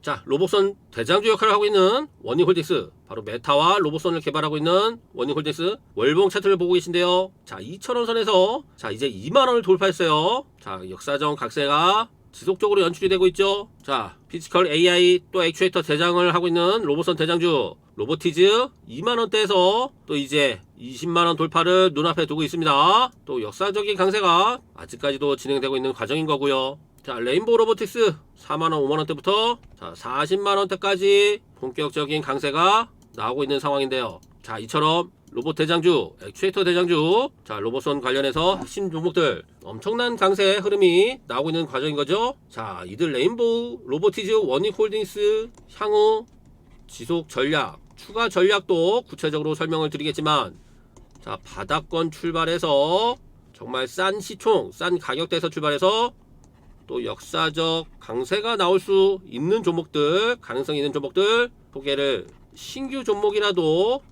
자, 로봇선 대장주 역할을 하고 있는 워닝홀딩스, 바로 메타와 로봇선을 개발하고 있는 워닝홀딩스 월봉 차트를 보고 계신데요. 자, 2,000원 선에서 자 이제 2만원을 돌파했어요. 자, 역사적 강세가 지속적으로 연출이 되고 있죠. 자, 피지컬 AI 또 액추에이터 대장을 하고 있는 로봇선 대장주 로보티즈 2만원대에서 또 이제 20만원 돌파를 눈앞에 두고 있습니다. 또 역사적인 강세가 아직까지도 진행되고 있는 과정인 거고요. 자, 레인보우 로보틱스 4만원 5만원대부터 자 40만원대까지 본격적인 강세가 나오고 있는 상황인데요. 자, 이처럼 로봇 대장주, 액추에이터 대장주, 자 로봇선 관련해서 핵심 종목들 엄청난 강세 흐름이 나오고 있는 과정인 거죠. 자, 이들 레인보우 로보티즈 워닝홀딩스 향후 지속 전략, 추가 전략도 구체적으로 설명을 드리겠지만, 자 바닥권 출발해서 정말 싼 시총, 싼 가격대에서 출발해서 또 역사적 강세가 나올 수 있는 종목들, 가능성 있는 종목들 소개를 신규 종목이라도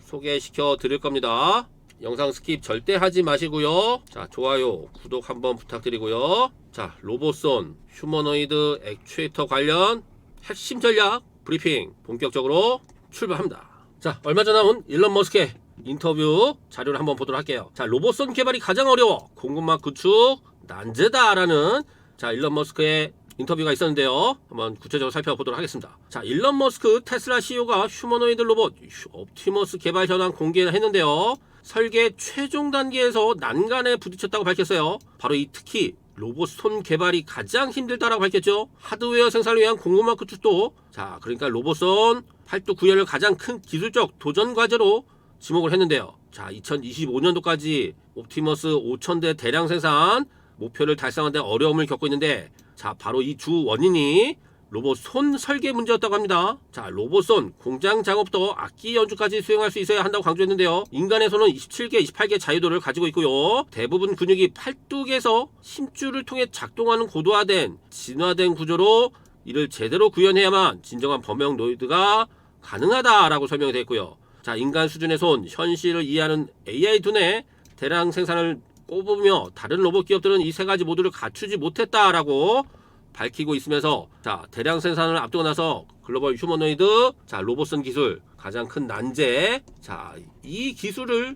소개시켜 드릴 겁니다. 영상 스킵 절대 하지 마시고요. 자, 좋아요, 구독 한번 부탁드리고요. 자, 로봇선, 휴머노이드, 액추에이터 관련 핵심 전략 브리핑 본격적으로 출발합니다. 자, 얼마 전 나온 일론 머스크의 인터뷰 자료를 한번 보도록 할게요. 자, 로봇선 개발이 가장 어려워 공급망 구축 난제다라는 자 일론 머스크의 인터뷰가 있었는데요. 한번 구체적으로 살펴보도록 하겠습니다. 자, 일론 머스크 테슬라 CEO가 휴머노이드 로봇 옵티머스 개발 현황 공개를 했는데요. 설계 최종 단계에서 난간에 부딪혔다고 밝혔어요. 바로 이 특히 로봇손 개발이 가장 힘들다라고 밝혔죠. 하드웨어 생산을 위한 공급망 구축도 자 그러니까 로봇손 팔도 구현을 가장 큰 기술적 도전 과제로 지목을 했는데요. 자, 2025년도까지 옵티머스 5,000대 대량 생산 목표를 달성하는 데 어려움을 겪고 있는데, 자 바로 이 주 원인이 로봇 손 설계 문제였다고 합니다. 자, 로봇손 공장 작업부터 악기 연주까지 수행할 수 있어야 한다고 강조했는데요. 인간의 손은 27개, 28개 자유도를 가지고 있고요. 대부분 근육이 팔뚝에서 힘줄을 통해 작동하는 고도화된 진화된 구조로 이를 제대로 구현해야만 진정한 범용노이드가 가능하다라고 설명이 되어 있고요. 자, 인간 수준의 손, 현실을 이해하는 AI 두뇌 대량 생산을 꼽으며 다른 로봇 기업들은 이 세 가지 모두를 갖추지 못했다라고 밝히고 있으면서, 자 대량 생산을 앞두고 나서 글로벌 휴머노이드 자 로봇선 기술 가장 큰 난제, 자 이 기술을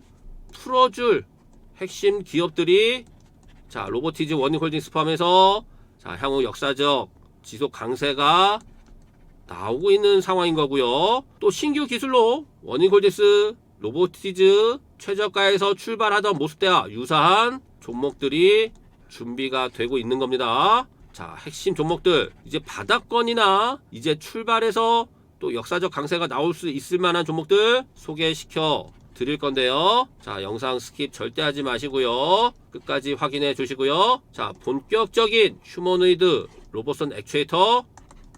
풀어줄 핵심 기업들이 자 로보티즈 워닝홀딩스 포함해서 자 향후 역사적 지속 강세가 나오고 있는 상황인 거고요. 또 신규 기술로 워닝홀딩스 로보티즈 최저가에서 출발하던 모습대와 유사한 종목들이 준비가 되고 있는 겁니다. 자, 핵심 종목들 이제 바닥권이나 이제 출발해서 또 역사적 강세가 나올 수 있을 만한 종목들 소개시켜 드릴 건데요. 자, 영상 스킵 절대 하지 마시고요. 끝까지 확인해 주시고요. 자, 본격적인 휴머노이드 로봇선 액추에이터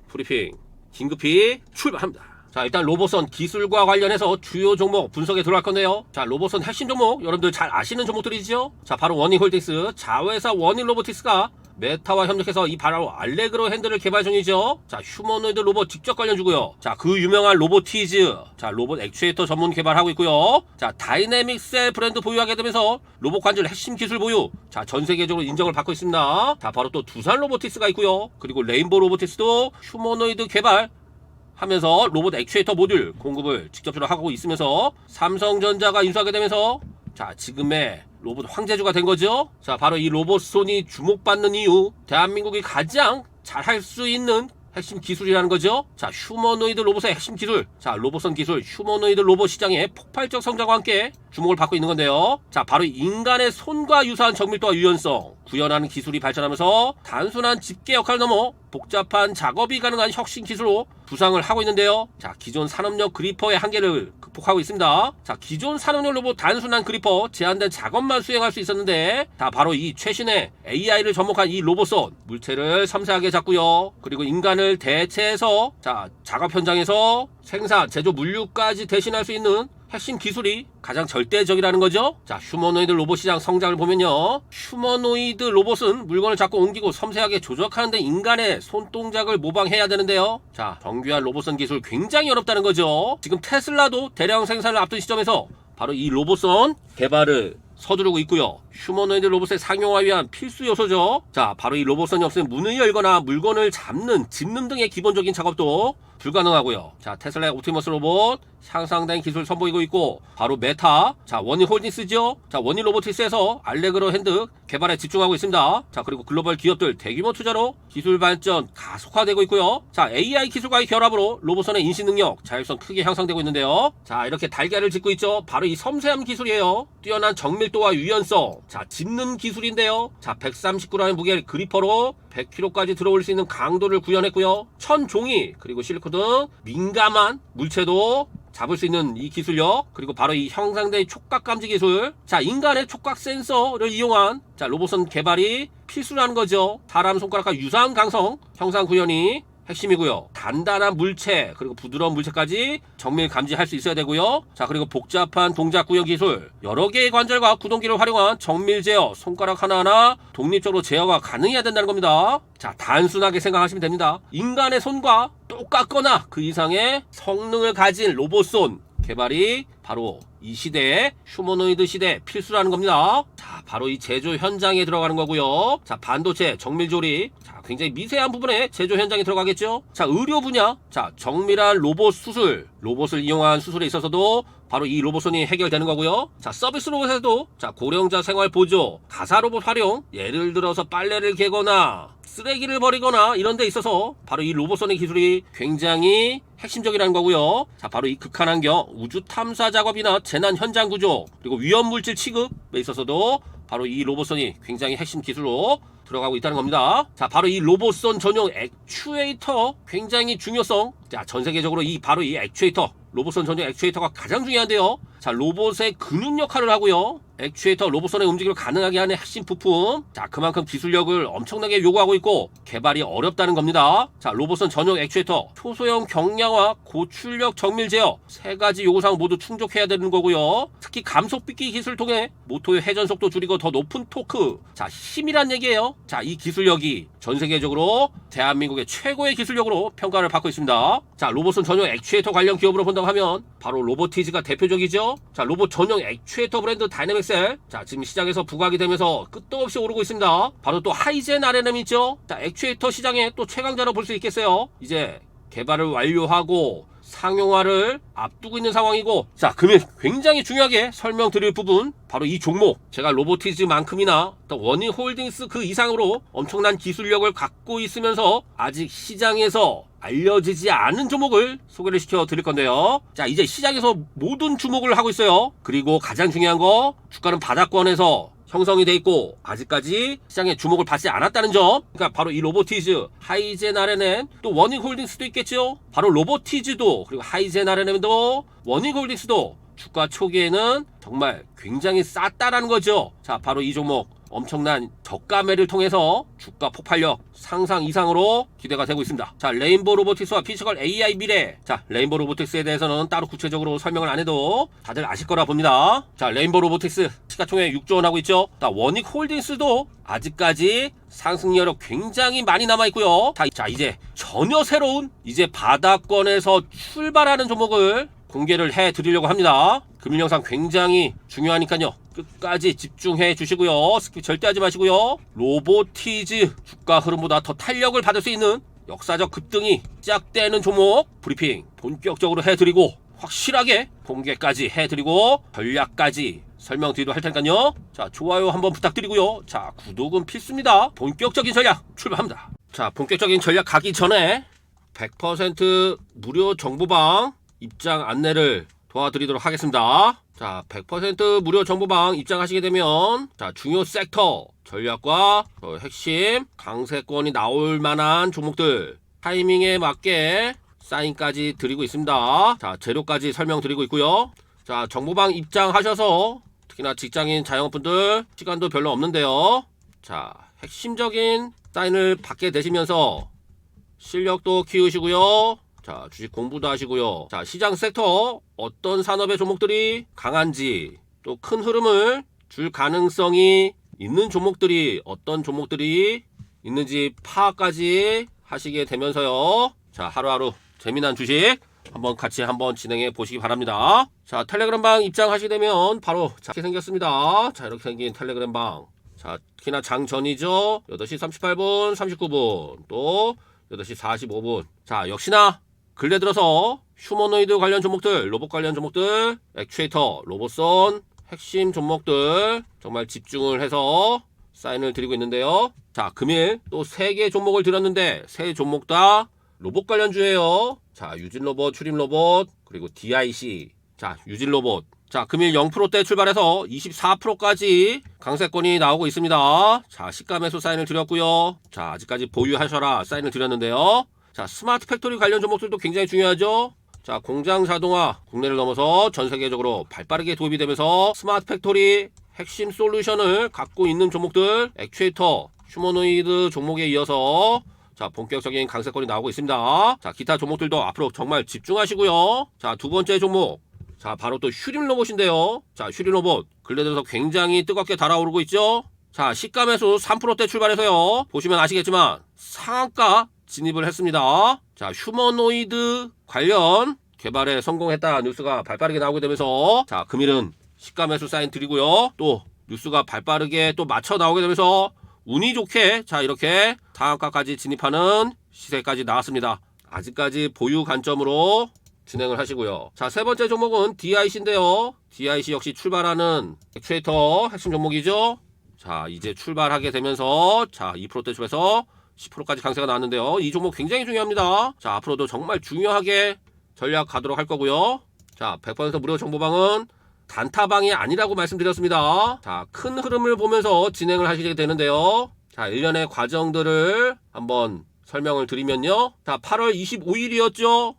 브리핑 긴급히 출발합니다. 자, 일단 로봇선 기술과 관련해서 주요 종목 분석에 들어갈 건데요. 자, 로봇선 핵심 종목 여러분들 잘 아시는 종목들이죠. 자, 바로 워닝홀딩스 자회사 워닝로보틱스가 메타와 협력해서 이 바로 알레그로 핸들을 개발 중이죠. 자, 휴머노이드 로봇 직접 관련주고요. 자, 그 유명한 로보티즈 자 로봇 액추에이터 전문 개발하고 있고요. 자, 다이내믹셀 브랜드 보유하게 되면서 로봇 관절 핵심 기술 보유 자 전 세계적으로 인정을 받고 있습니다. 자, 바로 또 두산 로보틱스가 있고요. 그리고 레인보우 로보틱스도 휴머노이드 개발 하면서 로봇 액추에이터 모듈 공급을 직접적으로 하고 있으면서 삼성전자가 인수하게 되면서 자 지금의 로봇 황제주가 된 거죠. 자, 바로 이 로봇손이 주목받는 이유, 대한민국이 가장 잘할 수 있는 핵심 기술이라는 거죠. 자, 휴머노이드 로봇의 핵심 기술, 자 로봇선 기술 휴머노이드 로봇 시장의 폭발적 성장과 함께 주목을 받고 있는 건데요. 자, 바로 인간의 손과 유사한 정밀도와 유연성 구현하는 기술이 발전하면서 단순한 집게 역할을 넘어 복잡한 작업이 가능한 혁신 기술로 부상을 하고 있는데요. 자, 기존 산업용 그리퍼의 한계를 극복하고 있습니다. 자, 기존 산업용 로봇 단순한 그리퍼 제한된 작업만 수행할 수 있었는데, 자 바로 이 최신의 AI를 접목한 이 로봇선 물체를 섬세하게 잡고요. 그리고 인간을 대체해서 자 작업 현장에서 생산, 제조, 물류까지 대신할 수 있는 핵심 기술이 가장 절대적이라는 거죠. 자, 휴머노이드 로봇 시장 성장을 보면요. 휴머노이드 로봇은 물건을 잡고 옮기고 섬세하게 조작하는데 인간의 손동작을 모방해야 되는데요. 자, 정교한 로봇선 기술 굉장히 어렵다는 거죠. 지금 테슬라도 대량 생산을 앞둔 시점에서 바로 이 로봇선 개발을 서두르고 있고요. 휴머노이드 로봇의 상용화 위한 필수 요소죠. 자, 바로 이 로봇선이 없으면 문을 열거나 물건을 짚는 등의 기본적인 작업도 불가능하고요. 자, 테슬라의 옵티머스 로봇 향상된 기술 선보이고 있고, 바로 메타, 자, 워닝 홀딩스죠. 자, 워닝 로보틱스에서 알레그로 핸드 개발에 집중하고 있습니다. 자, 그리고 글로벌 기업들 대규모 투자로 기술 발전 가속화되고 있고요. 자, AI 기술과의 결합으로 로봇선의 인식 능력, 자율성 크게 향상되고 있는데요. 자, 이렇게 달걀을 짓고 있죠. 바로 이 섬세함 기술이에요. 뛰어난 정밀도와 유연성, 자, 짚는 기술인데요. 자, 139g의 무게 그리퍼로 100kg까지 들어올 수 있는 강도를 구현했고요. 천 종이 그리고 실리콘 등 민감한 물체도 잡을 수 있는 이 기술력, 그리고 바로 이 형상된 촉각 감지 기술, 자, 인간의 촉각 센서를 이용한 자, 로봇선 개발이 필수라는 거죠. 사람 손가락과 유사한 강성 형상 구현이 핵심이고요. 단단한 물체 그리고 부드러운 물체까지 정밀 감지할 수 있어야 되고요. 자, 그리고 복잡한 동작 구현 기술, 여러 개의 관절과 구동기를 활용한 정밀 제어, 손가락 하나하나 독립적으로 제어가 가능해야 된다는 겁니다. 자, 단순하게 생각하시면 됩니다. 인간의 손과 똑같거나 그 이상의 성능을 가진 로봇손 개발이 바로 이 시대의 휴머노이드 시대 필수라는 겁니다. 자, 바로 이 제조 현장에 들어가는 거고요. 자, 반도체, 정밀 조립, 자, 굉장히 미세한 부분에 제조 현장에 들어가겠죠. 자, 의료 분야, 자, 정밀한 로봇 수술, 로봇을 이용한 수술에 있어서도 바로 이 로봇선이 해결되는 거고요. 자, 서비스 로봇에서도 자, 고령자 생활 보조, 가사 로봇 활용, 예를 들어서 빨래를 개거나 쓰레기를 버리거나 이런 데 있어서 바로 이 로봇선의 기술이 굉장히 핵심적이라는 거고요. 자, 바로 이 극한 환경, 우주 탐사 작업이나 재난 현장 구조, 그리고 위험 물질 취급에 있어서도 바로 이 로봇선이 굉장히 핵심 기술로 들어가고 있다는 겁니다. 자, 바로 이 로봇선 전용 액추에이터 굉장히 중요성. 자, 전 세계적으로 바로 이 액추에이터, 로봇선 전용 액추에이터가 가장 중요한데요. 자, 로봇의 근육 역할을 하고요. 액추에이터 로봇선의 움직임을 가능하게 하는 핵심 부품. 자, 그만큼 기술력을 엄청나게 요구하고 있고 개발이 어렵다는 겁니다. 자, 로봇선 전용 액추에이터, 초소형 경량화, 고출력 정밀 제어, 세 가지 요구사항 모두 충족해야 되는 거고요. 특히 감속 빗기 기술을 통해 모터의 회전 속도 줄이고 더 높은 토크. 자, 힘이란 얘기예요. 자, 이 기술력이 전 세계적으로 대한민국의 최고의 기술력으로 평가를 받고 있습니다. 자, 로봇선 전용 액추에이터 관련 기업으로 본다고 하면 바로 로보티즈가 대표적이죠. 자, 로봇 전용 액추에이터 브랜드 다이내믹셀, 자, 지금 시장에서 부각이 되면서 끝도 없이 오르고 있습니다. 바로 또 하이젠 RNM 있죠. 자, 액추에이터 시장의 또 최강자로 볼 수 있겠어요. 이제 개발을 완료하고 상용화를 앞두고 있는 상황이고, 자, 그러면 굉장히 중요하게 설명드릴 부분, 바로 이 종목, 제가 로보티즈만큼이나 또 워닝홀딩스 그 이상으로 엄청난 기술력을 갖고 있으면서 아직 시장에서 알려지지 않은 종목을 소개를 시켜 드릴 건데요. 자, 이제 시장에서 모든 주목을 하고 있어요. 그리고 가장 중요한 거, 주가는 바닥권에서 형성이 돼 있고 아직까지 시장에 주목을 받지 않았다는 점. 그러니까 바로 이 로보티즈, 하이젠 RNM, 또 워닝홀딩스도 있겠죠. 바로 로보티즈도 그리고 하이젠 RNM도 워닝홀딩스도 주가 초기에는 정말 굉장히 쌌다라는 거죠. 자, 바로 이 종목 엄청난 저가 매를 통해서 주가 폭발력 상상 이상으로 기대가 되고 있습니다. 자, 레인보우 로보틱스와 피지컬 AI 미래. 자, 레인보우 로보틱스에 대해서는 따로 구체적으로 설명을 안 해도 다들 아실 거라 봅니다. 자, 레인보우 로보틱스 시가총액 6조 원 하고 있죠. 자, 워닉홀딩스도 아직까지 상승여력 굉장히 많이 남아 있고요. 자, 이제 전혀 새로운 이제 바닥권에서 출발하는 종목을 공개를 해 드리려고 합니다. 금일 영상 굉장히 중요하니까요. 끝까지 집중해 주시고요. 스킵 절대 하지 마시고요. 로보티즈 주가 흐름보다 더 탄력을 받을 수 있는 역사적 급등이 시작되는 종목 브리핑 본격적으로 해드리고 확실하게 공개까지 해드리고 전략까지 설명드리도록 할 테니까요. 자, 좋아요 한번 부탁드리고요. 자, 구독은 필수입니다. 본격적인 전략 출발합니다. 자, 본격적인 전략 가기 전에 100% 무료 정보방 입장 안내를 도와드리도록 하겠습니다. 자, 100% 무료 정보방 입장하시게 되면 자, 중요 섹터 전략과 핵심 강세권이 나올 만한 종목들 타이밍에 맞게 사인까지 드리고 있습니다. 자, 재료까지 설명드리고 있고요. 자, 정보방 입장하셔서 특히나 직장인 자영업분들 시간도 별로 없는데요. 자, 핵심적인 사인을 받게 되시면서 실력도 키우시고요. 자, 주식 공부도 하시고요. 자, 시장 섹터 어떤 산업의 종목들이 강한지, 또 큰 흐름을 줄 가능성이 있는 종목들이 어떤 종목들이 있는지 파악까지 하시게 되면서요. 자, 하루하루 재미난 주식 한번 같이 한번 진행해 보시기 바랍니다. 자, 텔레그램 방 입장하시게 되면 바로 자, 이렇게 생겼습니다. 자, 이렇게 생긴 텔레그램 방. 자, 특히나 장전이죠. 8시 38분, 39분, 또 8시 45분. 자, 역시나 근래 들어서 휴머노이드 관련 종목들, 로봇 관련 종목들, 액추에이터, 로봇선, 핵심 종목들 정말 집중을 해서 사인을 드리고 있는데요. 자, 금일 또 3개 종목을 드렸는데 3 종목 다 로봇 관련주예요. 자, 유진 로봇, 추림 로봇, 그리고 DIC. 자, 유진 로봇. 자, 금일 0%대 출발해서 24%까지 강세권이 나오고 있습니다. 자, 시가 매수 사인을 드렸고요. 자, 아직까지 보유하셔라 사인을 드렸는데요. 자, 스마트 팩토리 관련 종목들도 굉장히 중요하죠. 자, 공장 자동화 국내를 넘어서 전 세계적으로 발빠르게 도입이 되면서 스마트 팩토리 핵심 솔루션을 갖고 있는 종목들, 액추에이터, 휴머노이드 종목에 이어서 자, 본격적인 강세권이 나오고 있습니다. 자, 기타 종목들도 앞으로 정말 집중하시고요. 자, 두 번째 종목. 자, 바로 또 휴림 로봇인데요. 자, 휴림 로봇 근래 들어서 굉장히 뜨겁게 달아오르고 있죠. 자, 시가 매수 3%대 출발해서요. 보시면 아시겠지만 상한가 진입을 했습니다. 자, 휴머노이드 관련 개발에 성공했다 뉴스가 발빠르게 나오게 되면서 자, 금일은 시가 매수 사인 드리고요. 또 뉴스가 발빠르게 또 맞춰 나오게 되면서 운이 좋게 자, 이렇게 상한가까지 진입하는 시세까지 나왔습니다. 아직까지 보유 관점으로 진행을 하시고요. 자, 세 번째 종목은 DIC인데요. DIC 역시 출발하는 액추에이터 핵심 종목이죠. 자, 이제 출발하게 되면서 자, 2%대 출발해서 10%까지 강세가 나왔는데요. 이 종목 굉장히 중요합니다. 자, 앞으로도 정말 중요하게 전략 가도록 할 거고요. 자, 100% 무료 정보방은 단타방이 아니라고 말씀드렸습니다. 자, 큰 흐름을 보면서 진행을 하시게 되는데요. 자, 일련의 과정들을 한번 설명을 드리면요. 자, 8월 25일이었죠.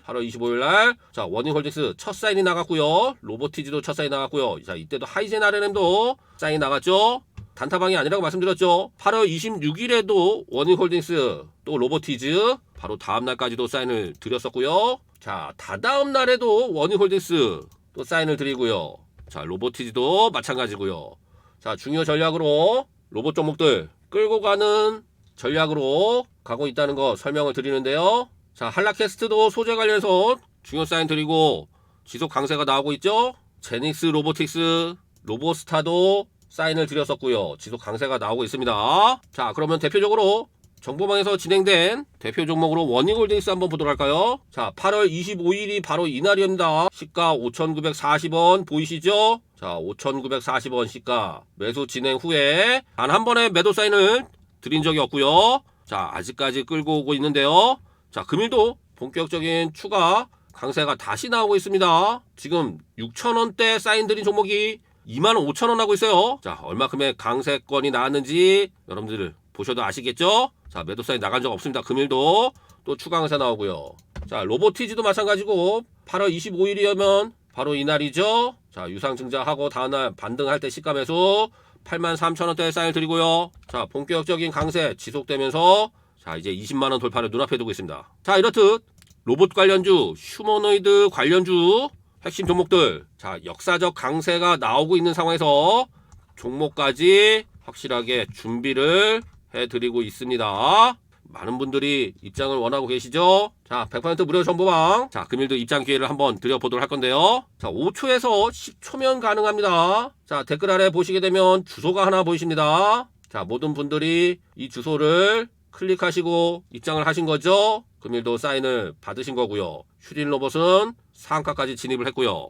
8월 25일 날 자, 워닝홀딩스 첫 사인이 나갔고요. 로보티즈도 첫 사인이 나갔고요. 자, 이때도 하이젠 RNM도 사인이 나갔죠. 단타방이 아니라고 말씀드렸죠. 8월 26일에도 워닝홀딩스 또 로보티즈 바로 다음 날까지도 사인을 드렸었고요. 자, 다다음 날에도 워닝홀딩스 또 사인을 드리고요. 자, 로보티즈도 마찬가지고요. 자, 중요 전략으로 로봇 종목들 끌고 가는 전략으로 가고 있다는 거 설명을 드리는데요. 자, 한라캐스트도 소재 관련해서 중요 사인 드리고 지속 강세가 나오고 있죠. 제닉스 로보틱스, 로보스타도 사인을 드렸었고요. 지속 강세가 나오고 있습니다. 자, 그러면 대표적으로 정보방에서 진행된 대표 종목으로 워닝홀딩스 한번 보도록 할까요? 자, 8월 25일이 바로 이날입니다. 시가 5,940원 보이시죠? 자, 5,940원 시가 매수 진행 후에 단 한 번의 매도 사인을 드린 적이 없고요. 자, 아직까지 끌고 오고 있는데요. 자, 금일도 본격적인 추가 강세가 다시 나오고 있습니다. 지금 6,000원대 사인 드린 종목이 25,000원 하고 있어요. 자, 얼마큼의 강세권이 나왔는지 여러분들 보셔도 아시겠죠? 자, 매도 사인 나간 적 없습니다. 금일도 또 추가 강세 나오고요. 자, 로보티즈도 마찬가지고 8월 25일이면 바로 이날이죠. 자, 유상증자하고 다음날 반등할 때 시가 매수 83,000원대 사인을 드리고요. 자, 본격적인 강세 지속되면서 자, 이제 20만원 돌파를 눈앞에 두고 있습니다. 자, 이렇듯 로봇 관련주, 휴머노이드 관련주 핵심 종목들 자, 역사적 강세가 나오고 있는 상황에서 종목까지 확실하게 준비를 해드리고 있습니다. 많은 분들이 입장을 원하고 계시죠? 자, 100% 무료 정보방. 자, 금일도 입장 기회를 한번 드려보도록 할 건데요. 자, 5초에서 10초면 가능합니다. 자, 댓글 아래 보시게 되면 주소가 하나 보이십니다. 자, 모든 분들이 이 주소를 클릭하시고 입장을 하신 거죠? 금일도 사인을 받으신 거고요. 휴린 로봇은 상한가까지 진입을 했고요.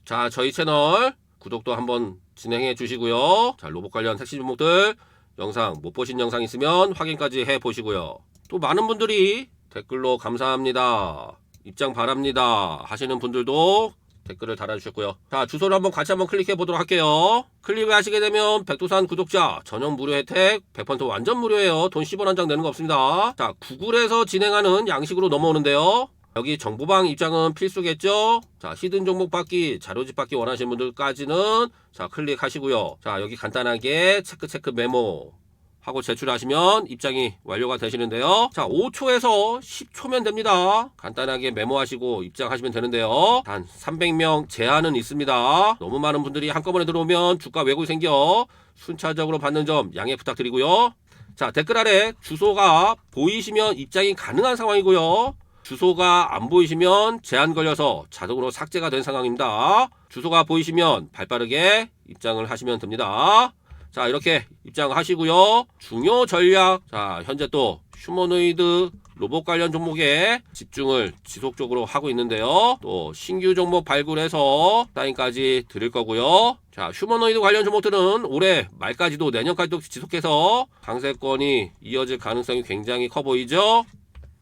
자, 저희 채널 구독도 한번 진행해 주시고요. 자, 로봇 관련 핵심 종목들 영상 못 보신 영상 있으면 확인까지 해 보시고요. 또 많은 분들이 댓글로 감사합니다, 입장 바랍니다 하시는 분들도 댓글을 달아주셨고요. 자, 주소를 한번 같이 한번 클릭해 보도록 할게요. 클릭을 하시게 되면 백두산 구독자 전용 무료 혜택 100% 완전 무료예요. 돈 10원 한 장 내는 거 없습니다. 자, 구글에서 진행하는 양식으로 넘어오는데요. 여기 정보방 입장은 필수겠죠. 자, 히든 종목 받기, 자료집 받기 원하시는 분들까지는 자, 클릭하시고요. 자, 여기 간단하게 체크 메모 하고 제출하시면 입장이 완료가 되시는데요. 자, 5초에서 10초면 됩니다. 간단하게 메모하시고 입장하시면 되는데요. 단 300명 제한은 있습니다. 너무 많은 분들이 한꺼번에 들어오면 주가 왜곡이 생겨 순차적으로 받는 점 양해 부탁드리고요. 자, 댓글 아래 주소가 보이시면 입장이 가능한 상황이고요. 주소가 안 보이시면 제한 걸려서 자동으로 삭제가 된 상황입니다. 주소가 보이시면 발빠르게 입장을 하시면 됩니다. 자, 이렇게 입장하시고요. 중요 전략. 자, 현재 또 휴머노이드 로봇 관련 종목에 집중을 지속적으로 하고 있는데요. 또 신규 종목 발굴해서 사인까지 드릴 거고요. 자, 휴머노이드 관련 종목들은 올해 말까지도 내년까지도 지속해서 강세권이 이어질 가능성이 굉장히 커 보이죠.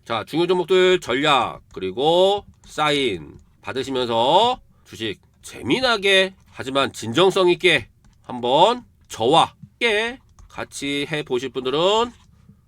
자, 중요 종목들 전략 그리고 사인 받으시면서 주식 재미나게 하지만 진정성 있게 한번 저와 함께 같이 해보실 분들은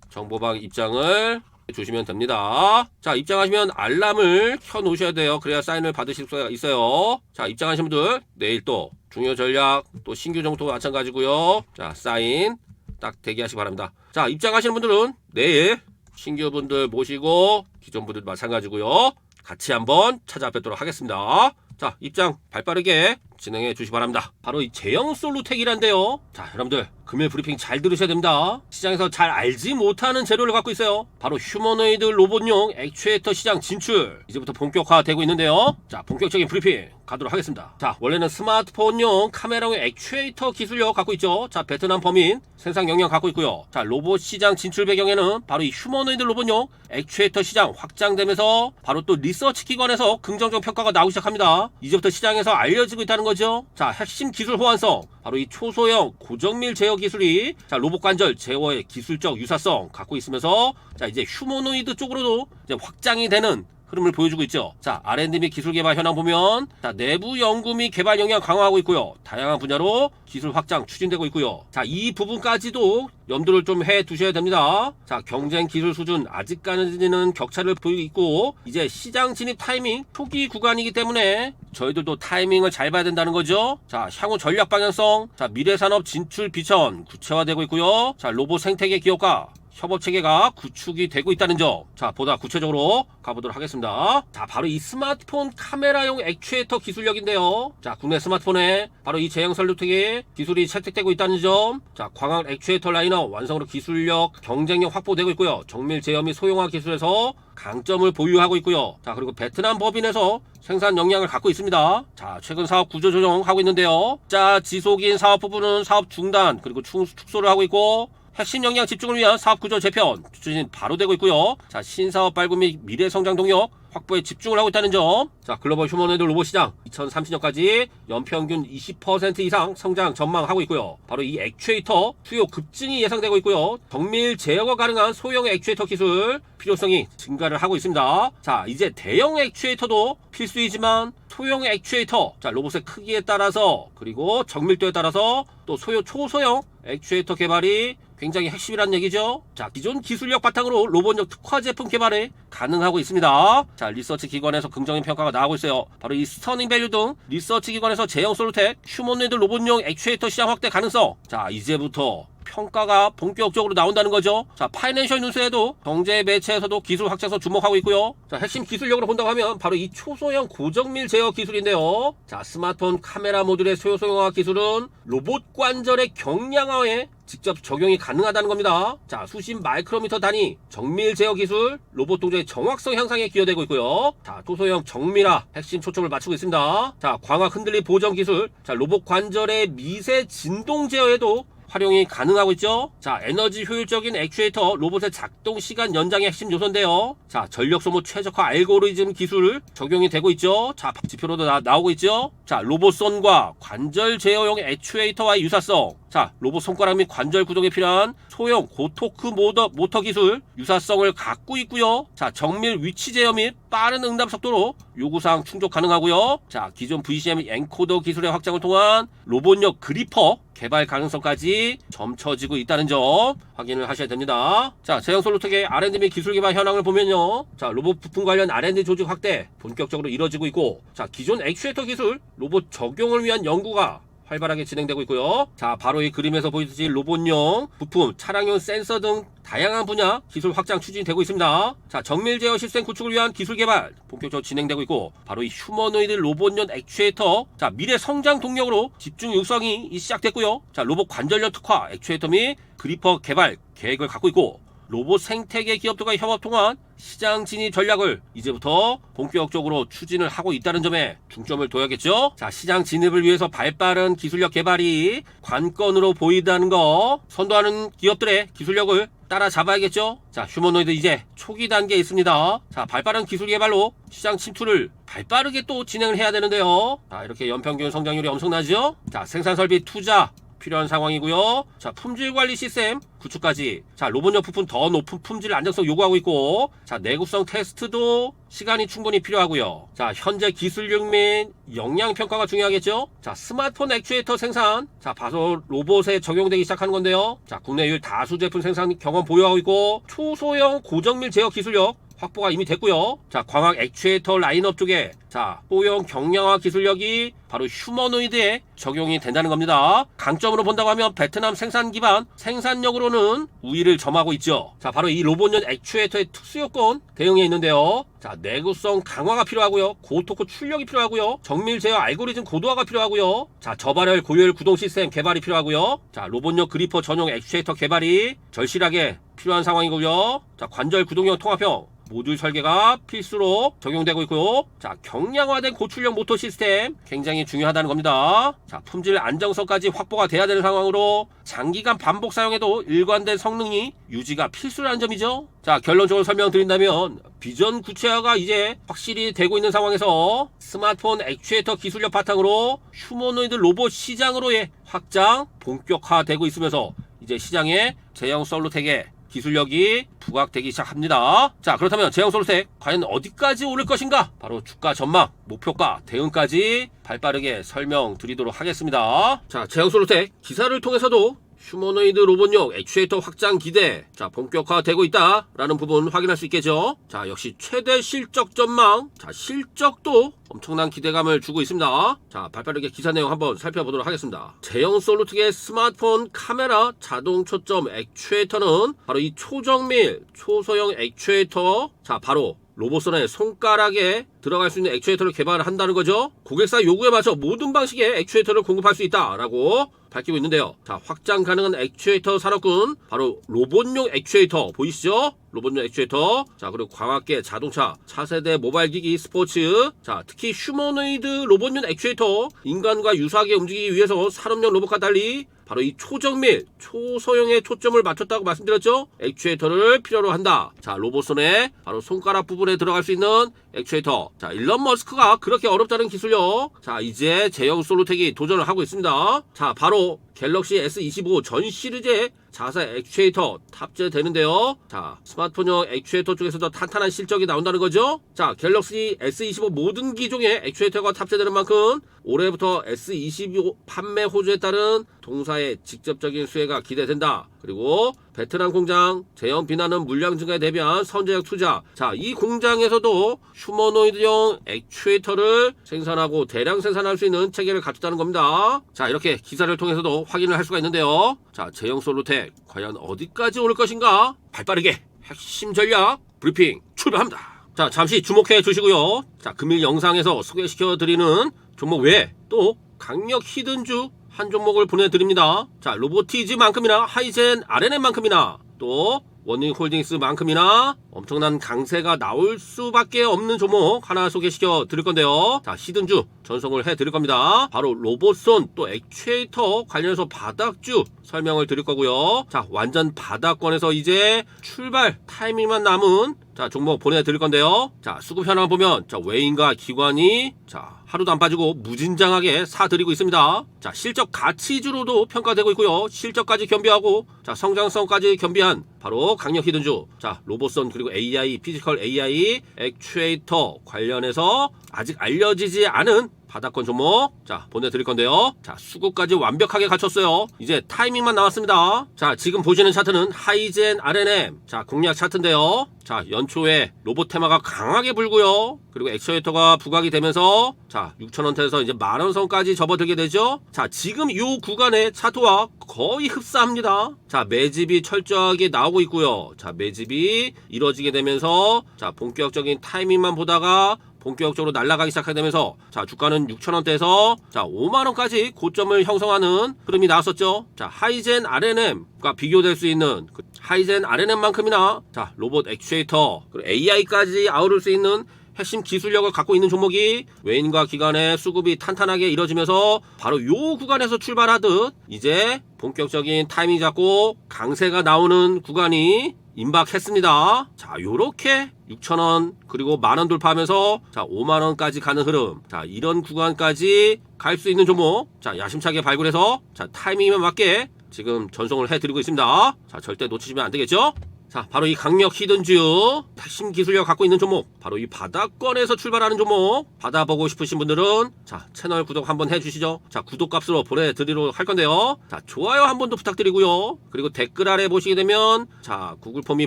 정보방 입장을 주시면 됩니다. 자, 입장하시면 알람을 켜 놓으셔야 돼요. 그래야 사인을 받으실 수가 있어요. 자, 입장하신 분들 내일 또 중요 전략 또 신규 종목도 마찬가지고요. 자, 사인 딱 대기하시기 바랍니다. 자, 입장하시는 분들은 내일 신규 분들 모시고 기존 분들 마찬가지고요. 같이 한번 찾아뵙도록 하겠습니다. 자, 입장 발빠르게 진행해 주시기 바랍니다. 바로 이 제형 솔루텍이란데요. 자, 여러분들 금일 브리핑 잘 들으셔야 됩니다. 시장에서 잘 알지 못하는 재료를 갖고 있어요. 바로 휴머노이드 로봇용 액추에이터 시장 진출 이제부터 본격화되고 있는데요. 자, 본격적인 브리핑 가도록 하겠습니다. 자, 원래는 스마트폰용 카메라용 액추에이터 기술력 갖고 있죠. 자, 베트남 범인 생산 역량 갖고 있고요. 자, 로봇 시장 진출 배경에는 바로 이 휴머노이드 로봇용 액추에이터 시장 확장되면서 바로 또 리서치 기관에서 긍정적 평가가 나오기 시작합니다. 이제부터 시장에서 알려지고 있다는 거죠. 자, 핵심 기술 호환성 바로 이 초소형 고정밀 제어 기술이 자, 로봇 관절 제어의 기술적 유사성 갖고 있으면서 자, 이제 휴머노이드 쪽으로도 이제 확장이 되는 흐름을 보여주고 있죠. 자, R&D 및 기술 개발 현황 보면 자, 내부 연구 및 개발 역량 강화하고 있고요. 다양한 분야로 기술 확장 추진되고 있고요. 자, 이 부분까지도 염두를 좀 해 두셔야 됩니다. 자, 경쟁 기술 수준 아직까지는 격차를 보이고 있고 이제 시장 진입 타이밍 초기 구간이기 때문에 저희들도 타이밍을 잘 봐야 된다는 거죠. 자, 향후 전략 방향성, 자, 미래 산업 진출 비전 구체화되고 있고요. 자, 로봇 생태계 기업과 협업 체계가 구축이 되고 있다는 점. 자, 보다 구체적으로 가보도록 하겠습니다. 자, 바로 이 스마트폰 카메라용 액추에이터 기술력인데요. 자, 국내 스마트폰에 바로 이 제형 솔루텍의 기술이 채택되고 있다는 점. 자, 광학 액추에이터 라인업 완성으로 기술력, 경쟁력 확보되고 있고요. 정밀 제어 및 소형화 기술에서 강점을 보유하고 있고요. 자, 그리고 베트남 법인에서 생산 역량을 갖고 있습니다. 자, 최근 사업 구조 조정하고 있는데요. 자, 지속인 사업 부분은 사업 중단 그리고 축소를 하고 있고 핵심 역량 집중을 위한 사업 구조 재편 추진 바로 되고 있고요. 자, 신사업 발굴 및 미래 성장 동력 확보에 집중을 하고 있다는 점. 자, 글로벌 휴머노이드 로봇 시장 2030년까지 연평균 20% 이상 성장 전망하고 있고요. 바로 이 액추에이터 수요 급증이 예상되고 있고요. 정밀 제어가 가능한 소형 액추에이터 기술 필요성이 증가를 하고 있습니다. 자, 이제 대형 액추에이터도 필수이지만 소형 액추에이터, 자, 로봇의 크기에 따라서 그리고 정밀도에 따라서 또 초소형 액추에이터 개발이 굉장히 핵심이란 얘기죠. 자, 기존 기술력 바탕으로 로봇용 특화 제품 개발에 가능하고 있습니다. 자, 리서치 기관에서 긍정적인 평가가 나오고 있어요. 바로 이 스터닝 밸류 등 리서치 기관에서 제형 솔루텍 휴머노이드 로봇용 액추에이터 시장 확대 가능성. 자, 이제부터 평가가 본격적으로 나온다는 거죠. 자, 파이낸셜 뉴스에도 경제 매체에서도 기술 확장서 주목하고 있고요. 자, 핵심 기술력으로 본다고 하면 바로 이 초소형 고정밀 제어 기술인데요. 자, 스마트폰 카메라 모듈의 소형화 기술은 로봇 관절의 경량화에 직접 적용이 가능하다는 겁니다. 자, 수십 마이크로미터 단위 정밀 제어 기술 로봇 동작의 정확성 향상에 기여되고 있고요. 자, 초소형 정밀화 핵심 초점을 맞추고 있습니다. 자, 광학 흔들림 보정 기술, 자, 로봇 관절의 미세 진동 제어에도 활용이 가능하고 있죠. 자, 에너지 효율적인 액추에이터 로봇의 작동 시간 연장의 핵심 요소인데요. 자, 전력 소모 최적화 알고리즘 기술 적용이 되고 있죠. 자, 지표로도 나오고 있죠. 자, 로봇선과 관절 제어용 액추에이터와의 유사성. 자, 로봇 손가락 및 관절 구동에 필요한 소형 고토크 모터 기술 유사성을 갖고 있고요. 자, 정밀 위치 제어 및 빠른 응답 속도로 요구사항 충족 가능하고요. 자, 기존 VCM 엔코더 기술의 확장을 통한 로봇용 그리퍼 개발 가능성까지 점쳐지고 있다는 점 확인을 하셔야 됩니다. 자, 제형 솔루텍의 R&D 및 기술 개발 현황을 보면요. 자, 로봇 부품 관련 R&D 조직 확대 본격적으로 이뤄지고 있고, 자, 기존 액추에이터 기술 로봇 적용을 위한 연구가 활발하게 진행되고 있고요. 자, 바로 이 그림에서 보이듯이 로봇용 부품, 차량용 센서 등 다양한 분야 기술 확장 추진되고 있습니다. 자, 정밀 제어 시스템 구축을 위한 기술 개발 본격적으로 진행되고 있고, 바로 이 휴머노이드 로봇용 액추에이터, 자, 미래 성장 동력으로 집중 육성이 시작됐고요. 자, 로봇 관절력 특화 액추에이터 및 그리퍼 개발 계획을 갖고 있고, 로봇 생태계 기업들과 협업 통한 시장 진입 전략을 이제부터 본격적으로 추진을 하고 있다는 점에 중점을 둬야겠죠. 자, 시장 진입을 위해서 발빠른 기술력 개발이 관건으로 보인다는 거, 선도하는 기업들의 기술력을 따라잡아야겠죠. 자, 휴머노이드 이제 초기 단계에 있습니다. 자, 발빠른 기술 개발로 시장 침투를 발빠르게 또 진행을 해야 되는데요. 자, 이렇게 연평균 성장률이 엄청나죠. 자, 생산 설비 투자 필요한 상황이고요. 자, 품질 관리 시스템 구축까지. 자, 로봇용 부품 더 높은 품질 안정성 요구하고 있고, 자, 내구성 테스트도 시간이 충분히 필요하고요. 자, 현재 기술력 및 영양 평가가 중요하겠죠. 자, 스마트폰 액추에이터 생산, 자, 바로 로봇에 적용되기 시작하는 건데요. 자, 국내율 다수 제품 생산 경험 보유하고 있고, 초소형 고정밀 제어 기술력 확보가 이미 됐고요. 자, 광학 액추에이터 라인업 쪽에 자, 소형 경량화 기술력이 바로 휴머노이드에 적용이 된다는 겁니다. 강점으로 본다고 하면 베트남 생산 기반 생산력으로는 우위를 점하고 있죠. 자, 바로 이 로봇용 액추에이터의 특수 요건 대응에 있는데요. 자, 내구성 강화가 필요하고요. 고토크 출력이 필요하고요. 정밀 제어 알고리즘 고도화가 필요하고요. 자, 저발열 고효율 구동 시스템 개발이 필요하고요. 자, 로봇용 그리퍼 전용 액추에이터 개발이 절실하게 필요한 상황이고요. 자, 관절 구동형 통합형 모듈 설계가 필수로 적용되고 있고요. 자, 경량화된 고출력 모터 시스템 굉장히 중요하다는 겁니다. 자, 품질 안정성까지 확보가 돼야 되는 상황으로 장기간 반복 사용해도 일관된 성능이 유지가 필수라는 점이죠. 자, 결론적으로 설명드린다면 비전 구체화가 이제 확실히 되고 있는 상황에서 스마트폰 액추에이터 기술력 바탕으로 휴머노이드 로봇 시장으로의 확장 본격화되고 있으면서 이제 시장에 제형 솔루텍의 기술력이 부각되기 시작합니다. 자, 그렇다면 제형 솔루텍 과연 어디까지 오를 것인가? 바로 주가 전망, 목표가, 대응까지 발빠르게 설명드리도록 하겠습니다. 자, 제형 솔루텍 기사를 통해서도 휴머노이드 로봇용 액추에이터 확장 기대, 자, 본격화되고 있다라는 부분 확인할 수 있겠죠. 자, 역시 최대 실적 전망, 자, 실적도 엄청난 기대감을 주고 있습니다. 자, 발빠르게 기사 내용 한번 살펴보도록 하겠습니다. 제형 솔루텍의 스마트폰 카메라 자동 초점 액추에이터는 바로 이 초정밀 초소형 액추에이터, 자, 바로 로봇선의 손가락에 들어갈 수 있는 액추에이터를 개발을 한다는 거죠. 고객사 요구에 맞춰 모든 방식의 액추에이터를 공급할 수 있다라고 밝히고 있는데요. 자, 확장 가능한 액추에이터 산업군, 바로 로봇용 액추에이터 보이시죠? 로봇용 액추에이터. 자, 그리고 광학계 자동차, 차세대 모바일 기기, 스포츠. 자, 특히 휴머노이드 로봇용 액추에이터, 인간과 유사하게 움직이기 위해서 산업용 로봇과 달리 바로 이 초정밀, 초소형에 초점을 맞췄다고 말씀드렸죠? 액추에이터를 필요로 한다. 자, 로봇선에 바로 손가락 부분에 들어갈 수 있는 액추에이터. 자, 일론 머스크가 그렇게 어렵다는 기술력. 자, 이제 제형 솔루텍이 도전을 하고 있습니다. 자, 바로 갤럭시 S25 전 시리즈의 자사 액추에이터 탑재되는데요. 자, 스마트폰용 액추에이터 쪽에서도 탄탄한 실적이 나온다는 거죠. 자, 갤럭시 S25 모든 기종의 액추에이터가 탑재되는 만큼 올해부터 S25 판매 호조에 따른 동사의 직접적인 수혜가 기대된다. 그리고 베트남 공장 제형 비난은 물량 증가에 대비한 선제적 투자. 자, 이 공장에서도 휴머노이드용 액추에이터를 생산하고 대량 생산할 수 있는 체계를 갖췄다는 겁니다. 자, 이렇게 기사를 통해서도 확인을 할 수가 있는데요. 자, 제형 솔루텍 과연 어디까지 오를 것인가? 발빠르게 핵심 전략 브리핑 출발합니다. 자, 잠시 주목해 주시고요. 자, 금일 영상에서 소개시켜 드리는 종목 외에 또 강력 히든주 한 종목을 보내드립니다. 자, 로보티즈만큼이나 하이젠 RNM만큼이나 또 원닝홀딩스만큼이나 엄청난 강세가 나올 수밖에 없는 종목 하나 소개시켜 드릴 건데요. 자, 히든주 전송을 해 드릴 겁니다. 바로 로봇손 또 액추에이터 관련해서 바닥주 설명을 드릴 거고요. 자, 완전 바닥권에서 이제 출발 타이밍만 남은 자, 종목 보내드릴 건데요. 자, 수급 현황 보면 자, 외인과 기관이 자, 하루도 안 빠지고 무진장하게 사들이고 있습니다. 자, 실적 가치주로도 평가되고 있고요. 실적까지 겸비하고 자, 성장성까지 겸비한 바로 강력 히든주. 자, 로봇선 그리고 AI, 피지컬 AI, 액추에이터 관련해서 아직 알려지지 않은 바닥권 종목 자, 보내드릴 건데요. 자, 수급까지 완벽하게 갖췄어요. 이제 타이밍만 남았습니다. 자, 지금 보시는 차트는 하이젠 RNM 자, 공략 차트인데요. 자, 연초에 로봇 테마가 강하게 불고요. 그리고 액추에이터가 부각이 되면서 자, 6,000원대에서 이제 만원선까지 접어들게 되죠. 자, 지금 이 구간의 차트와 거의 흡사합니다. 자, 매집이 철저하게 나오고 있고요. 자, 매집이 이루어지게 되면서 자, 본격적인 타이밍만 보다가 본격적으로 날아가기 시작하게 되면서 자 주가는 6,000원대에서 자 5만원까지 고점을 형성하는 흐름이 나왔었죠. 자 하이젠 RNM과 비교될 수 있는 그 하이젠 RNM만큼이나 자 로봇 액추에이터 그리고 AI까지 아우를 수 있는 핵심 기술력을 갖고 있는 종목이 외인과 기관의 수급이 탄탄하게 이뤄지면서 바로 요 구간에서 출발하듯 이제 본격적인 타이밍 잡고 강세가 나오는 구간이 임박했습니다. 자 요렇게 6,000원 그리고 만원 돌파하면서 자 5만원까지 가는 흐름, 자 이런 구간까지 갈 수 있는 종목 자 야심차게 발굴해서 자 타이밍에 맞게 지금 전송을 해드리고 있습니다. 자 절대 놓치시면 안되겠죠. 자 바로 이 강력 히든주 핵심 기술력 갖고 있는 종목, 바로 이 바닥권에서 출발하는 종목 받아보고 싶으신 분들은 자 채널 구독 한번 해주시죠. 자 구독값으로 보내드리도록 할 건데요. 자 좋아요 한 번 더 부탁드리고요. 그리고 댓글 아래 보시게 되면 자 구글 폼이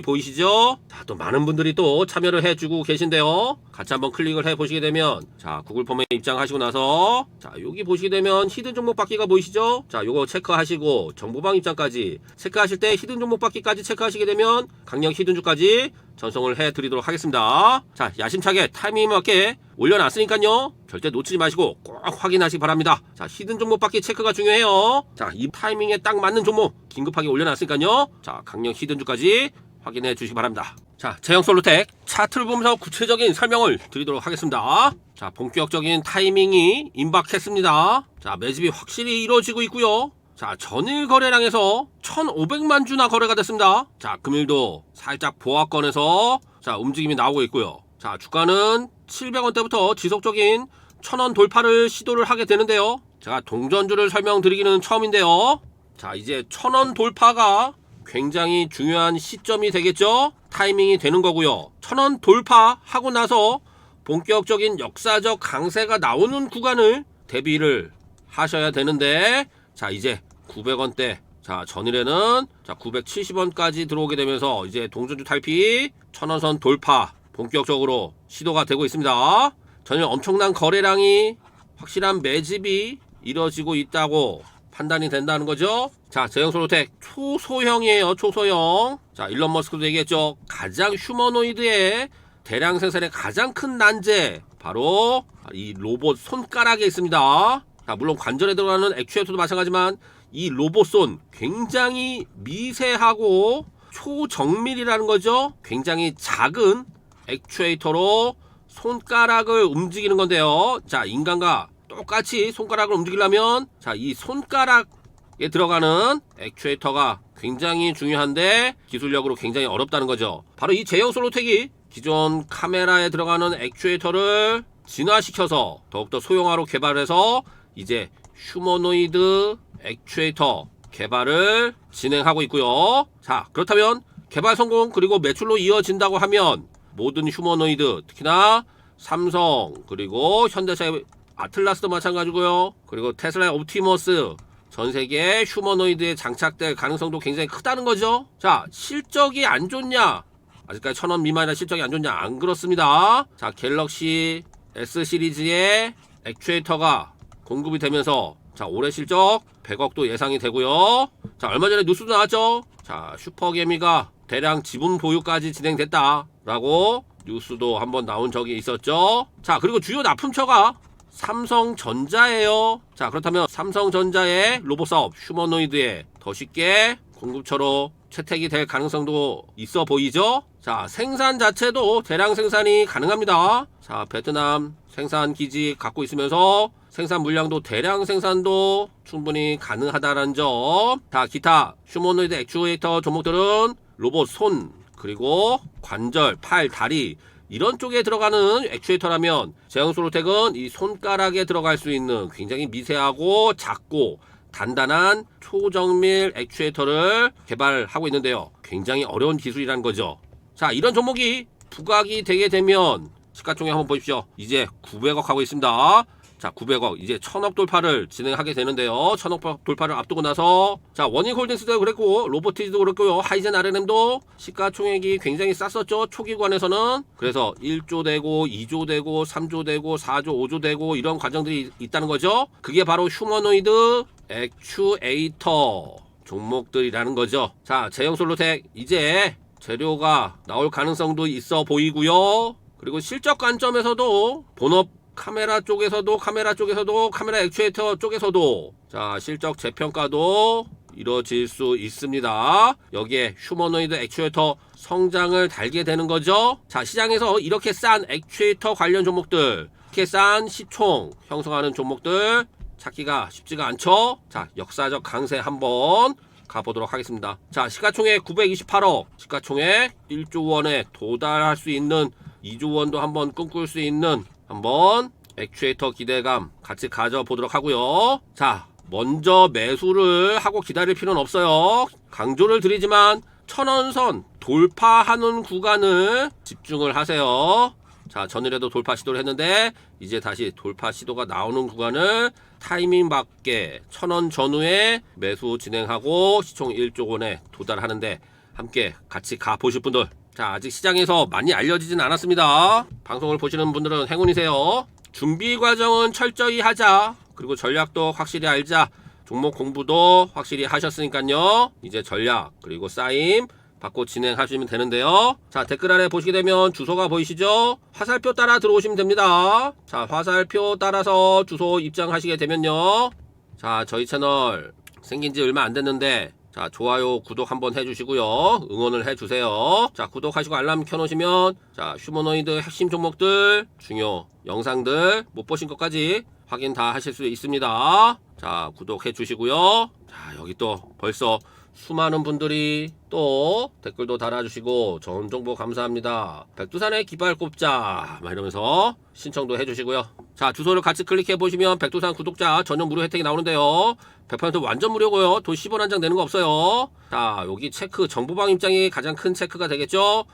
보이시죠. 자 또 많은 분들이 또 참여를 해주고 계신데요. 같이 한번 클릭을 해 보시게 되면 자 구글 폼에 입장하시고 나서 자 여기 보시게 되면 히든 종목 받기가 보이시죠. 자 요거 체크하시고 정보방 입장까지 체크하실 때 히든 종목 받기까지 체크하시게 되면 강력 히든주까지 전송을 해드리도록 하겠습니다. 자 야심차게 타이밍에 맞게 올려놨으니까요 절대 놓치지 마시고 꼭 확인하시기 바랍니다. 자 히든 종목 받기 체크가 중요해요. 자 이 타이밍에 딱 맞는 종목 긴급하게 올려놨으니까요 자 강력 히든주까지 확인해 주시기 바랍니다. 자 제형솔루텍 차트를 보면서 구체적인 설명을 드리도록 하겠습니다. 자 본격적인 타이밍이 임박했습니다. 자 매집이 확실히 이루어지고 있고요. 자 전일 거래량에서 1,500만 주나 거래가 됐습니다. 자 금일도 살짝 보합권에서 자 움직임이 나오고 있고요. 자 주가는 700원대부터 지속적인 1,000원 돌파를 시도를 하게 되는데요. 제가 동전주를 설명드리기는 처음인데요. 자 이제 1,000원 돌파가 굉장히 중요한 시점이 되겠죠. 타이밍이 되는 거고요. 1,000원 돌파하고 나서 본격적인 역사적 강세가 나오는 구간을 대비를 하셔야 되는데 자 이제 900원대 자 전일에는 자 970원까지 들어오게 되면서 이제 동전주 탈피 1,000원선 돌파 본격적으로 시도가 되고 있습니다. 전일 엄청난 거래량이 확실한 매집이 이뤄지고 있다고 판단이 된다는 거죠. 자 제형솔루텍 초소형이에요. 초소형. 자 일론 머스크도 얘기했죠. 가장 휴머노이드의 대량 생산의 가장 큰 난제 바로 이 로봇 손가락에 있습니다. 자 물론 관절에 들어가는 액추에이터도 마찬가지지만 이 로봇손 굉장히 미세하고 초정밀이라는 거죠. 굉장히 작은 액추에이터로 손가락을 움직이는 건데요. 자 인간과 똑같이 손가락을 움직이려면 자 이 손가락에 들어가는 액추에이터가 굉장히 중요한데 기술력으로 굉장히 어렵다는 거죠. 바로 이 제형솔루텍이 기존 카메라에 들어가는 액추에이터를 진화시켜서 더욱더 소형화로 개발해서 이제 휴머노이드 액추에이터 개발을 진행하고 있고요. 자 그렇다면 개발 성공 그리고 매출로 이어진다고 하면 모든 휴머노이드 특히나 삼성 그리고 현대차의 아틀라스도 마찬가지고요. 그리고 테슬라의 옵티머스 전세계 휴머노이드에 장착될 가능성도 굉장히 크다는 거죠. 자 실적이 안 좋냐, 아직까지 1,000원 미만이라 실적이 안 좋냐, 안 그렇습니다. 자 갤럭시 S 시리즈의 액추에이터가 공급이 되면서 자 올해 실적 100억도 예상이 되고요. 자 얼마 전에 뉴스도 나왔죠. 자 슈퍼개미가 대량 지분 보유까지 진행됐다 라고 뉴스도 한번 나온 적이 있었죠. 자 그리고 주요 납품처가 삼성전자예요. 자 그렇다면 삼성전자의 로봇 사업 휴머노이드에 더 쉽게 공급처로 채택이 될 가능성도 있어 보이죠. 자 생산 자체도 대량 생산이 가능합니다. 자 베트남 생산 기지 갖고 있으면서 생산 물량도 대량 생산도 충분히 가능하다는 점. 자 기타 휴머노이드 액추에이터 종목들은 로봇 손 그리고 관절, 팔, 다리 이런 쪽에 들어가는 액추에이터라면 제형솔루텍은 이 손가락에 들어갈 수 있는 굉장히 미세하고 작고 단단한 초정밀 액추에이터를 개발하고 있는데요. 굉장히 어려운 기술이라는 거죠. 자 이런 종목이 부각이 되게 되면 시가총액 한번 보십시오. 이제 900억 하고 있습니다. 자 900억 이제 1,000억 돌파를 진행하게 되는데요. 1,000억 돌파를 앞두고 나서 자 원익홀딩스도 그랬고 로보티즈도 그랬고요. 하이젠 RNM도 시가총액이 굉장히 쌌었죠. 초기관에서는. 그래서 1조 되고 2조 되고 3조 되고 4조 5조 되고 이런 과정들이 있다는 거죠. 그게 바로 휴머노이드 액추에이터 종목들이라는 거죠. 자 제형솔루텍 이제 재료가 나올 가능성도 있어 보이고요. 그리고 실적 관점에서도 본업 카메라 쪽에서도 카메라 액추에이터 쪽에서도 자 실적 재평가도 이루어질 수 있습니다. 여기에 휴머노이드 액추에이터 성장을 달게 되는 거죠. 자 시장에서 이렇게 싼 액추에이터 관련 종목들, 이렇게 싼 시총 형성하는 종목들 찾기가 쉽지가 않죠. 자 역사적 강세 한번 가보도록 하겠습니다. 자 시가총액 928억, 시가총액 1조 원에 도달할 수 있는 2조 원도 한번 꿈꿀 수 있는 한번 액추에이터 기대감 같이 가져보도록 하고요. 자 먼저 매수를 하고 기다릴 필요는 없어요. 강조를 드리지만 1000원선 돌파하는 구간을 집중을 하세요. 자 전일에도 돌파 시도를 했는데 이제 다시 돌파 시도가 나오는 구간을 타이밍 맞게 1000원 전후에 매수 진행하고 시총 1조 원에 도달하는데 함께 같이 가보실 분들, 자 아직 시장에서 많이 알려지진 않았습니다. 방송을 보시는 분들은 행운이세요. 준비 과정은 철저히 하자, 그리고 전략도 확실히 알자, 종목 공부도 확실히 하셨으니까요. 이제 전략 그리고 쌓임 받고 진행하시면 되는데요. 자 댓글 아래 보시게 되면 주소가 보이시죠? 화살표 따라 들어오시면 됩니다. 자 화살표 따라서 주소 입장하시게 되면요, 자 저희 채널 생긴지 얼마 안 됐는데 자 좋아요 구독 한번 해주시고요, 응원을 해주세요. 자 구독하시고 알람 켜놓으시면 자 휴머노이드 핵심 종목들 중요 영상들 못 보신 것까지 확인 다 하실 수 있습니다. 자 구독해 주시고요. 자 여기 또 벌써 수많은 분들이 또 댓글도 달아주시고 좋은 정보 감사합니다. 백두산의 깃발 꼽자 막 이러면서 신청도 해주시고요. 자 주소를 같이 클릭해 보시면 백두산 구독자 전용 무료 혜택이 나오는데요. 100% 완전 무료고요. 돈 10원 한 장 내는 거 없어요. 자 여기 체크 정보방 입장이 가장 큰 체크가 되겠죠.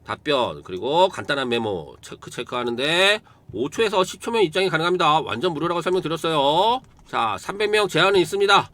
답변 그리고 간단한 메모 체크하는데 5초에서 10초면 입장이 가능합니다. 완전 무료라고 설명드렸어요. 자 300명 제한은 있습니다.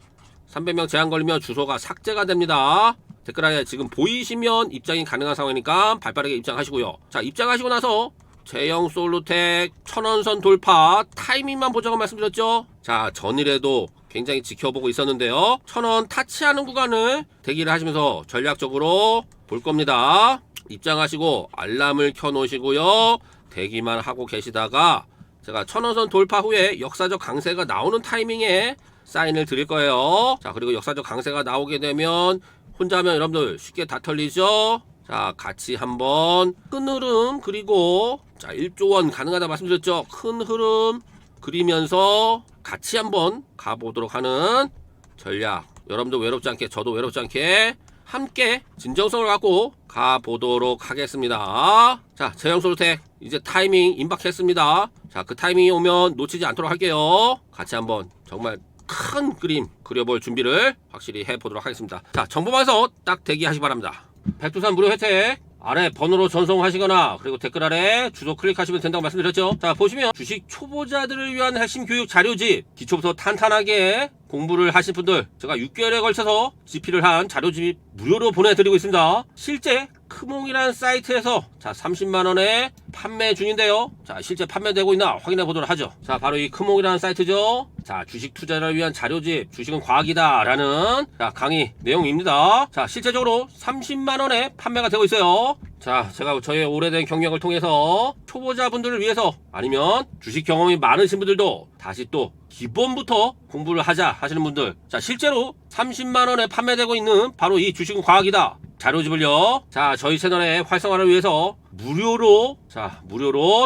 300명 제한 걸리면 주소가 삭제가 됩니다. 댓글 아래 지금 보이시면 입장이 가능한 상황이니까 발빠르게 입장하시고요. 자 입장하시고 나서 제형 솔루텍 1000원선 돌파 타이밍만 보자고 말씀드렸죠. 자 전일에도 굉장히 지켜보고 있었는데요. 1000원 타치하는 구간을 대기를 하시면서 전략적으로 볼 겁니다. 입장하시고 알람을 켜 놓으시고요. 대기만 하고 계시다가 제가 1000원선 돌파 후에 역사적 강세가 나오는 타이밍에 사인을 드릴 거예요. 자 그리고 역사적 강세가 나오게 되면 혼자 하면 여러분들 쉽게 다 털리죠. 자 같이 한번 큰 흐름 그리고 자 1조 원 가능하다 말씀드렸죠. 큰 흐름 그리면서 같이 한번 가보도록 하는 전략, 여러분들 외롭지 않게 저도 외롭지 않게 함께 진정성을 갖고 가보도록 하겠습니다. 자 제형 솔루텍 이제 타이밍 임박했습니다. 자 그 타이밍이 오면 놓치지 않도록 할게요. 같이 한번 정말 큰 그림 그려볼 준비를 확실히 해보도록 하겠습니다. 자 정보방에서 딱 대기하시기 바랍니다. 백두산 무료 혜택 아래 번호로 전송하시거나 그리고 댓글 아래 주소 클릭하시면 된다고 말씀드렸죠. 자 보시면 주식 초보자들을 위한 핵심 교육 자료집, 기초부터 탄탄하게 공부를 하신 분들 제가 6개월에 걸쳐서 집필을 한 자료집 무료로 보내드리고 있습니다. 실제 크몽이라는 사이트에서 자 30만원에 판매 중인데요. 자 실제 판매되고 있나 확인해 보도록 하죠. 자 바로 이 크몽이라는 사이트죠. 자 주식 투자를 위한 자료집 주식은 과학이다 라는 자 강의 내용입니다. 자 실제적으로 30만원에 판매가 되고 있어요. 자 제가 저의 오래된 경력을 통해서 초보자분들을 위해서 아니면 주식 경험이 많으신 분들도 다시 또 기본부터 공부를 하자 하시는 분들, 자 실제로 30만원에 판매되고 있는 바로 이 주식은 과학이다 자료집을요 자 저희 채널의 활성화를 위해서 무료로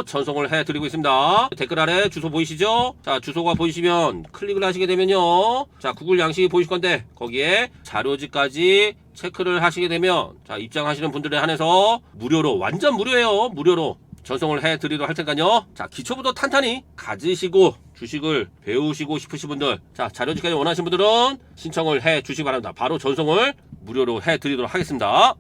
전송을 해드리고 있습니다. 댓글 아래 주소 보이시죠? 자 주소가 보이시면 클릭을 하시게 되면요 자 구글 양식이 보이실 건데 거기에 자료집까지 체크를 하시게 되면 자 입장하시는 분들에 한해서 무료로, 완전 무료예요. 무료로 전송을 해드리도록 할 테니까요. 자 기초부터 탄탄히 가지시고 주식을 배우시고 싶으신 분들, 자 자료집까지 원하시는 분들은 신청을 해 주시기 바랍니다. 바로 전송을 무료로 해드리도록 하겠습니다.